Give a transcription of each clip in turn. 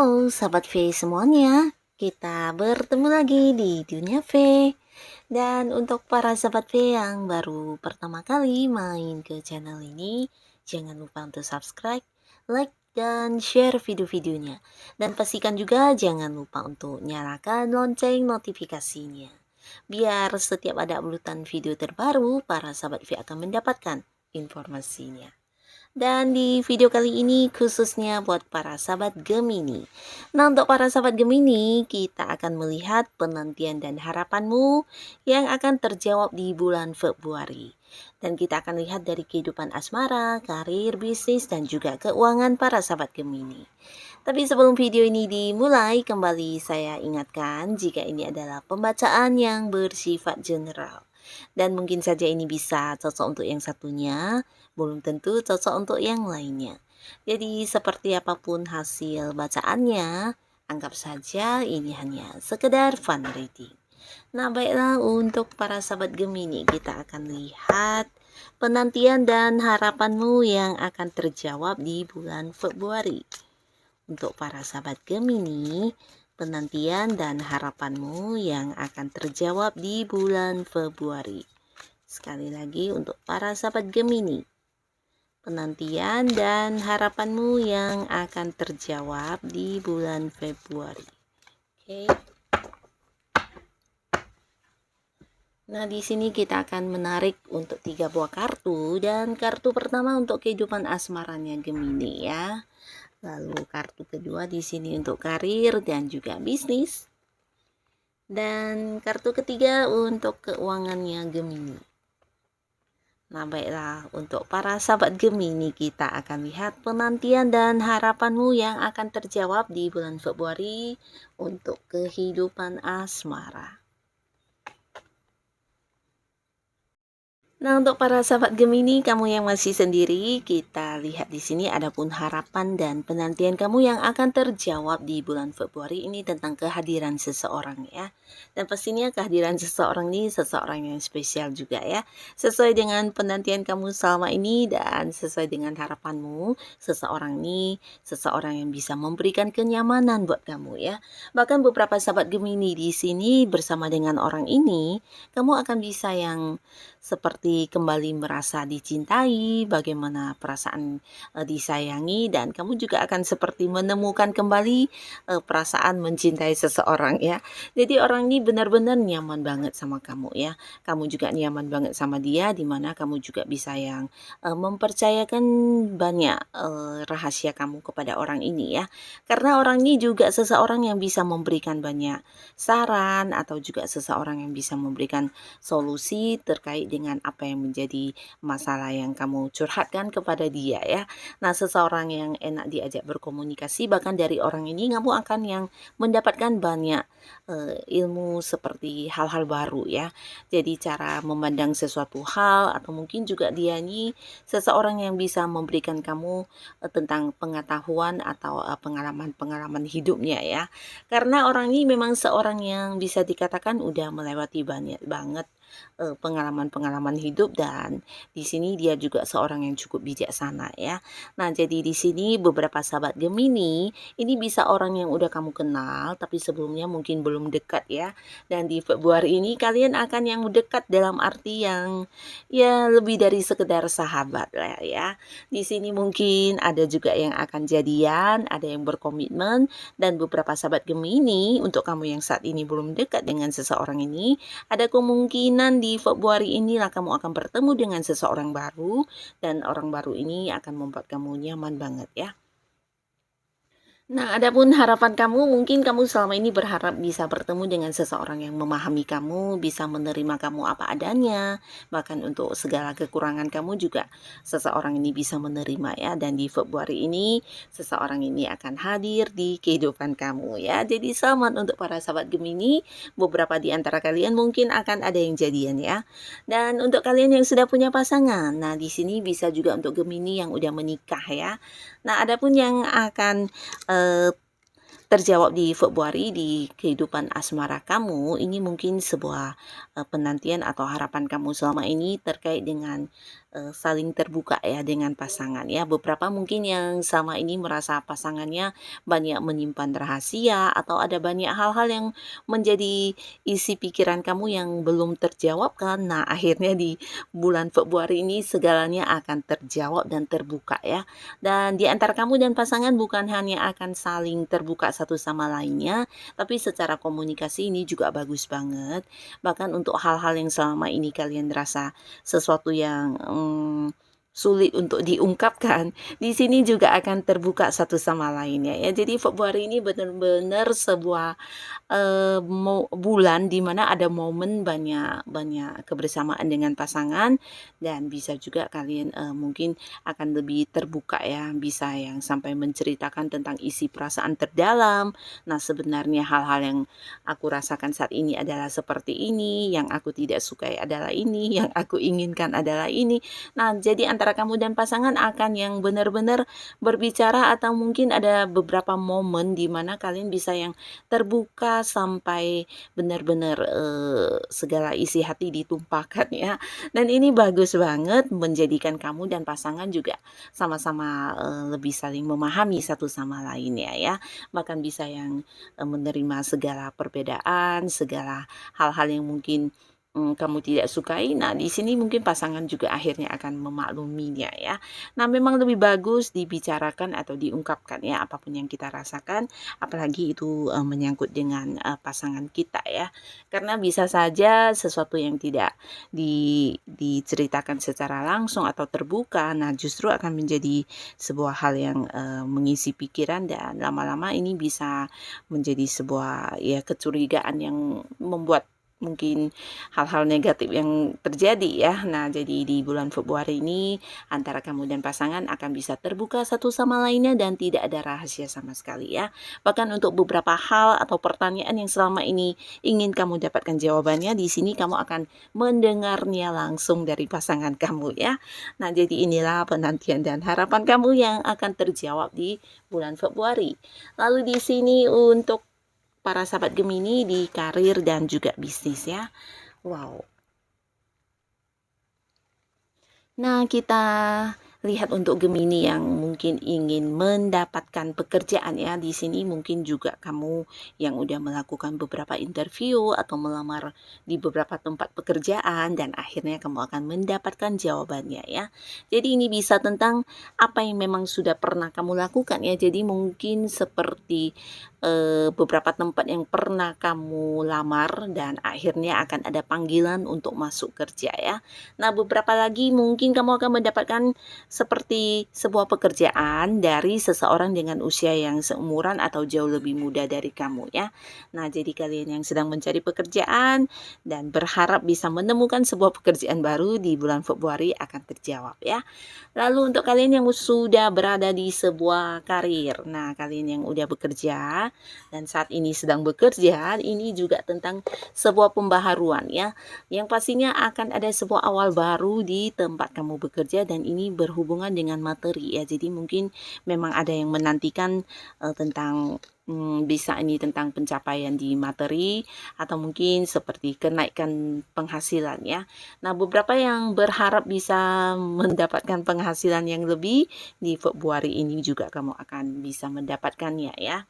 Halo sahabat V semuanya, kita bertemu lagi di Dunia V. Dan untuk para sahabat V yang baru pertama kali main ke channel ini, jangan lupa untuk subscribe, like, dan share video-videonya. Dan pastikan juga jangan lupa untuk nyalakan lonceng notifikasinya. Biar setiap ada uploadan video terbaru, para sahabat V akan mendapatkan informasinya. Dan di video kali ini khususnya buat para sahabat Gemini. Nah, untuk para sahabat Gemini, kita akan melihat penantian dan harapanmu yang akan terjawab di bulan Februari. Dan kita akan lihat dari kehidupan asmara, karir, bisnis, dan juga keuangan para sahabat Gemini. Tapi sebelum video ini dimulai, kembali saya ingatkan jika ini adalah pembacaan yang bersifat general. Dan mungkin saja ini bisa cocok untuk yang satunya, belum tentu cocok untuk yang lainnya. Jadi seperti apapun hasil bacaannya, anggap saja ini hanya sekedar fun reading. Nah, baiklah, untuk para sahabat Gemini, kita akan lihat penantian dan harapanmu yang akan terjawab di bulan Februari. Untuk para sahabat Gemini, penantian dan harapanmu yang akan terjawab di bulan Februari. Sekali lagi untuk para sahabat Gemini, penantian dan harapanmu yang akan terjawab di bulan Februari. Oke. Nah, di sini kita akan menarik untuk 3 buah kartu, dan kartu pertama untuk kehidupan asmaranya Gemini ya. Lalu kartu kedua di sini untuk karir dan juga bisnis. Dan kartu ketiga untuk keuangannya Gemini. Nah, baiklah, untuk para sahabat Gemini, kita akan lihat penantian dan harapanmu yang akan terjawab di bulan Februari untuk kehidupan asmara. Nah, untuk para sahabat Gemini, kamu yang masih sendiri, kita lihat di sini adapun harapan dan penantian kamu yang akan terjawab di bulan Februari ini tentang kehadiran seseorang ya. Dan pastinya kehadiran seseorang ini seseorang yang spesial juga ya. Sesuai dengan penantian kamu selama ini dan sesuai dengan harapanmu, seseorang ini seseorang yang bisa memberikan kenyamanan buat kamu ya. Bahkan beberapa sahabat Gemini di sini bersama dengan orang ini, kamu akan bisa yang seperti kembali merasa dicintai, bagaimana perasaan disayangi, dan kamu juga akan seperti menemukan kembali perasaan mencintai seseorang ya. Jadi orang ini benar-benar nyaman banget sama kamu ya. Kamu juga nyaman banget sama dia, dimana kamu juga bisa yang mempercayakan banyak rahasia kamu kepada orang ini ya. Karena orang ini juga seseorang yang bisa memberikan banyak saran atau juga seseorang yang bisa memberikan solusi terkait dengan apa yang menjadi masalah yang kamu curhatkan kepada dia ya. Nah, seseorang yang enak diajak berkomunikasi, bahkan dari orang ini kamu akan yang mendapatkan banyak ilmu seperti hal-hal baru ya. Jadi cara memandang sesuatu hal, atau mungkin juga dia ini seseorang yang bisa memberikan kamu tentang pengetahuan atau pengalaman-pengalaman hidupnya ya. Karena orang ini memang seorang yang bisa dikatakan udah melewati banyak banget pengalaman-pengalaman hidup, dan di sini dia juga seorang yang cukup bijaksana ya. Nah, jadi di sini beberapa sahabat Gemini ini bisa orang yang udah kamu kenal tapi sebelumnya mungkin belum dekat ya. Dan di Februari ini kalian akan yang dekat dalam arti yang ya lebih dari sekedar sahabat lah ya. Di sini mungkin ada juga yang akan jadian, ada yang berkomitmen, dan beberapa sahabat Gemini untuk kamu yang saat ini belum dekat dengan seseorang ini, ada kemungkinan di Februari inilah kamu akan bertemu dengan seseorang baru, dan orang baru ini akan membuat kamu nyaman banget ya. Nah, adapun harapan kamu, mungkin kamu selama ini berharap bisa bertemu dengan seseorang yang memahami kamu, bisa menerima kamu apa adanya, bahkan untuk segala kekurangan kamu juga seseorang ini bisa menerima ya. Dan di Februari ini, seseorang ini akan hadir di kehidupan kamu ya. Jadi selamat untuk para sahabat Gemini, beberapa di antara kalian mungkin akan ada yang jadian ya. Dan untuk kalian yang sudah punya pasangan, nah di sini bisa juga untuk Gemini yang udah menikah ya. Nah, adapun yang akan terjawab di Februari di kehidupan asmara kamu, ini mungkin sebuah penantian atau harapan kamu selama ini terkait dengan saling terbuka ya dengan pasangan ya. Beberapa mungkin yang selama ini merasa pasangannya banyak menyimpan rahasia atau ada banyak hal-hal yang menjadi isi pikiran kamu yang belum terjawab kan. Nah, akhirnya di bulan Februari ini segalanya akan terjawab dan terbuka ya. Dan di antara kamu dan pasangan bukan hanya akan saling terbuka satu sama lainnya, tapi secara komunikasi ini juga bagus banget. Bahkan untuk hal-hal yang selama ini kalian rasa sesuatu yang sulit untuk diungkapkan, di sini juga akan terbuka satu sama lainnya ya. Jadi Februari ini benar-benar sebuah bulan di mana ada momen banyak banyak kebersamaan dengan pasangan dan bisa juga kalian, mungkin akan lebih terbuka ya, bisa yang sampai menceritakan tentang isi perasaan terdalam. Nah, sebenarnya hal-hal yang aku rasakan saat ini adalah seperti ini, yang aku tidak sukai adalah ini, yang aku inginkan adalah ini. Nah, jadi antara kamu dan pasangan akan yang benar-benar berbicara atau mungkin ada beberapa momen di mana kalian bisa yang terbuka sampai benar-benar, segala isi hati ditumpahkan ya. Dan ini bagus banget menjadikan kamu dan pasangan juga sama-sama, lebih saling memahami satu sama lainnya ya. Bahkan bisa yang, menerima segala perbedaan, segala hal-hal yang mungkin kamu tidak sukai. Nah, di sini mungkin pasangan juga akhirnya akan memakluminya ya. Nah, memang lebih bagus dibicarakan atau diungkapkan ya apapun yang kita rasakan, apalagi itu, menyangkut dengan, pasangan kita ya. Karena bisa saja sesuatu yang tidak diceritakan secara langsung atau terbuka, nah justru akan menjadi sebuah hal yang, mengisi pikiran dan lama-lama ini bisa menjadi sebuah ya kecurigaan yang membuat mungkin hal-hal negatif yang terjadi ya. Nah, jadi di bulan Februari ini antara kamu dan pasangan akan bisa terbuka satu sama lainnya dan tidak ada rahasia sama sekali ya. Bahkan untuk beberapa hal atau pertanyaan yang selama ini ingin kamu dapatkan jawabannya, di sini kamu akan mendengarnya langsung dari pasangan kamu ya. Nah, jadi inilah penantian dan harapan kamu yang akan terjawab di bulan Februari. Lalu di sini untuk para sahabat Gemini di karir dan juga bisnis ya. Wow. Nah, kita lihat untuk Gemini yang mungkin ingin mendapatkan pekerjaan ya. Di sini mungkin juga kamu yang udah melakukan beberapa interview atau melamar di beberapa tempat pekerjaan dan akhirnya kamu akan mendapatkan jawabannya ya. Jadi ini bisa tentang apa yang memang sudah pernah kamu lakukan ya. Jadi mungkin seperti beberapa tempat yang pernah kamu lamar dan akhirnya akan ada panggilan untuk masuk kerja ya. Nah, beberapa lagi mungkin kamu akan mendapatkan seperti sebuah pekerjaan dari seseorang dengan usia yang seumuran atau jauh lebih muda dari kamu ya. Nah, jadi kalian yang sedang mencari pekerjaan dan berharap bisa menemukan sebuah pekerjaan baru di bulan Februari akan terjawab ya. Lalu untuk kalian yang sudah berada di sebuah karir, nah kalian yang udah bekerja dan saat ini sedang bekerja, ini juga tentang sebuah pembaharuan ya, yang pastinya akan ada sebuah awal baru di tempat kamu bekerja dan ini berhubungan dengan materi ya. Jadi mungkin memang ada yang menantikan tentang bisa ini tentang pencapaian di materi atau mungkin seperti kenaikan penghasilan ya. Nah, beberapa yang berharap bisa mendapatkan penghasilan yang lebih di Februari ini juga kamu akan bisa mendapatkannya ya.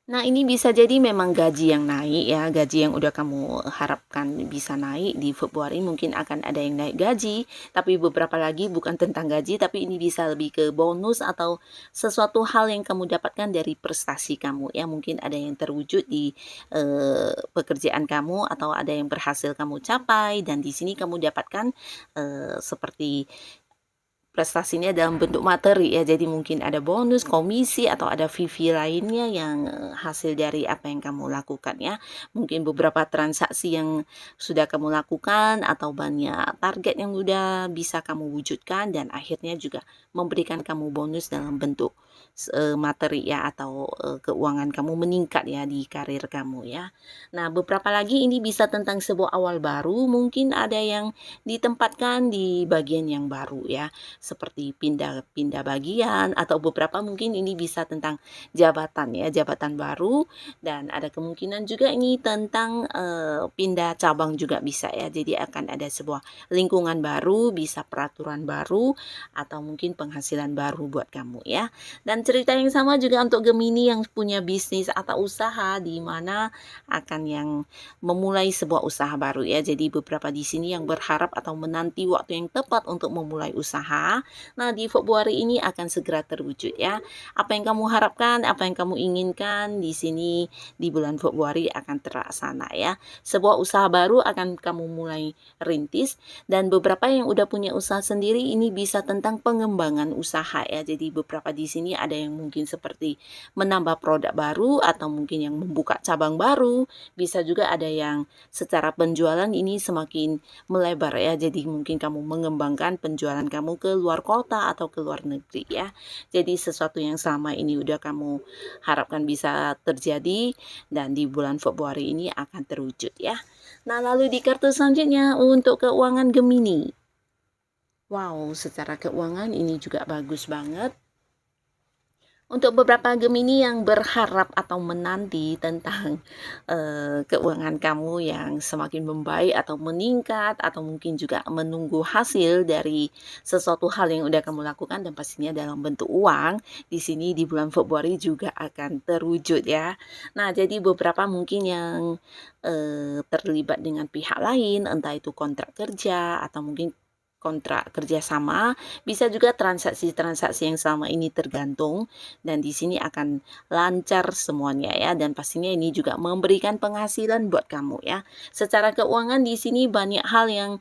Nah, ini bisa jadi memang gaji yang naik ya, gaji yang udah kamu harapkan bisa naik di Februari mungkin akan ada yang naik gaji, tapi beberapa lagi bukan tentang gaji, tapi ini bisa lebih ke bonus atau sesuatu hal yang kamu dapatkan dari prestasi kamu ya. Mungkin ada yang terwujud di pekerjaan kamu atau ada yang berhasil kamu capai dan di sini kamu dapatkan seperti prestasinya dalam bentuk materi ya, jadi mungkin ada bonus, komisi, atau ada fee lainnya yang hasil dari apa yang kamu lakukan ya. Mungkin beberapa transaksi yang sudah kamu lakukan atau banyak target yang udah bisa kamu wujudkan dan akhirnya juga memberikan kamu bonus dalam bentuk materi ya atau keuangan kamu meningkat ya di karir kamu ya. Nah, beberapa lagi ini bisa tentang sebuah awal baru, mungkin ada yang ditempatkan di bagian yang baru ya, seperti pindah-pindah bagian atau beberapa mungkin ini bisa tentang jabatan ya, jabatan baru, dan ada kemungkinan juga ini tentang pindah cabang juga bisa ya. Jadi akan ada sebuah lingkungan baru, bisa peraturan baru atau mungkin penghasilan baru buat kamu ya. Dan cerita yang sama juga untuk Gemini yang punya bisnis atau usaha di mana akan yang memulai sebuah usaha baru ya. Jadi beberapa di sini yang berharap atau menanti waktu yang tepat untuk memulai usaha. Nah, di Februari ini akan segera terwujud ya. Apa yang kamu harapkan, apa yang kamu inginkan di sini di bulan Februari akan terlaksana ya. Sebuah usaha baru akan kamu mulai rintis, dan beberapa yang udah punya usaha sendiri ini bisa tentang pengembangan usaha ya. Jadi beberapa di sini ada yang mungkin seperti menambah produk baru atau mungkin yang membuka cabang baru. Bisa juga ada yang secara penjualan ini semakin melebar ya. Jadi mungkin kamu mengembangkan penjualan kamu ke luar kota atau ke luar negeri ya. Jadi sesuatu yang sama ini udah kamu harapkan bisa terjadi dan di bulan Februari ini akan terwujud ya. Nah, lalu di kartu selanjutnya untuk keuangan Gemini. Wow, secara keuangan ini juga bagus banget. Untuk beberapa Gemini yang berharap atau menanti tentang keuangan kamu yang semakin membaik atau meningkat, atau mungkin juga menunggu hasil dari sesuatu hal yang udah kamu lakukan dan pastinya dalam bentuk uang, di sini di bulan Februari juga akan terwujud ya. Nah, jadi beberapa mungkin yang terlibat dengan pihak lain, entah itu kontrak kerja atau mungkin kontrak kerjasama, bisa juga transaksi-transaksi yang selama ini tergantung, dan di sini akan lancar semuanya ya, dan pastinya ini juga memberikan penghasilan buat kamu ya. Secara keuangan di sini banyak hal yang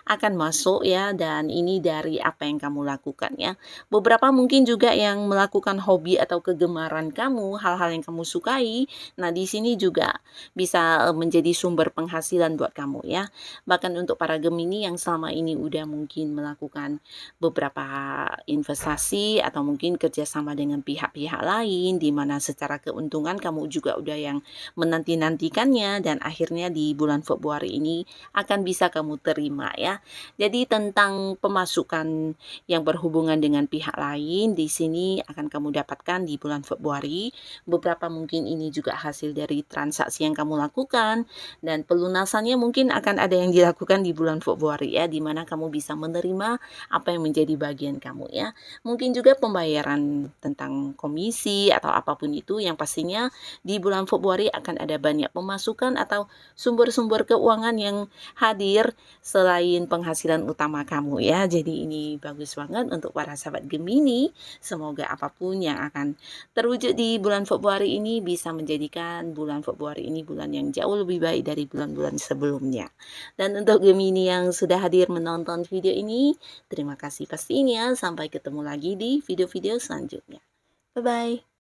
akan masuk ya, dan ini dari apa yang kamu lakukan ya. Beberapa mungkin juga yang melakukan hobi atau kegemaran kamu, hal-hal yang kamu sukai. Nah, di sini juga bisa menjadi sumber penghasilan buat kamu ya. Bahkan untuk para Gemini yang selama ini udah mungkin melakukan beberapa investasi atau mungkin kerjasama dengan pihak-pihak lain, di mana secara keuntungan kamu juga udah yang menanti-nantikannya, dan akhirnya di bulan Februari ini akan bisa kamu terima ya. Jadi tentang pemasukan yang berhubungan dengan pihak lain di sini akan kamu dapatkan di bulan Februari. Beberapa mungkin ini juga hasil dari transaksi yang kamu lakukan, dan pelunasannya mungkin akan ada yang dilakukan di bulan Februari ya, di mana kamu bisa menerima apa yang menjadi bagian kamu ya. Mungkin juga pembayaran tentang komisi atau apapun itu, yang pastinya di bulan Februari akan ada banyak pemasukan atau sumber-sumber keuangan yang hadir selain penghasilan utama kamu ya. Jadi ini bagus banget untuk para sahabat Gemini. Semoga apapun yang akan terwujud di bulan Februari ini bisa menjadikan bulan Februari ini bulan yang jauh lebih baik dari bulan-bulan sebelumnya. Dan untuk Gemini yang sudah hadir menonton video ini, terima kasih pastinya. Sampai ketemu lagi di video-video selanjutnya. Bye-bye.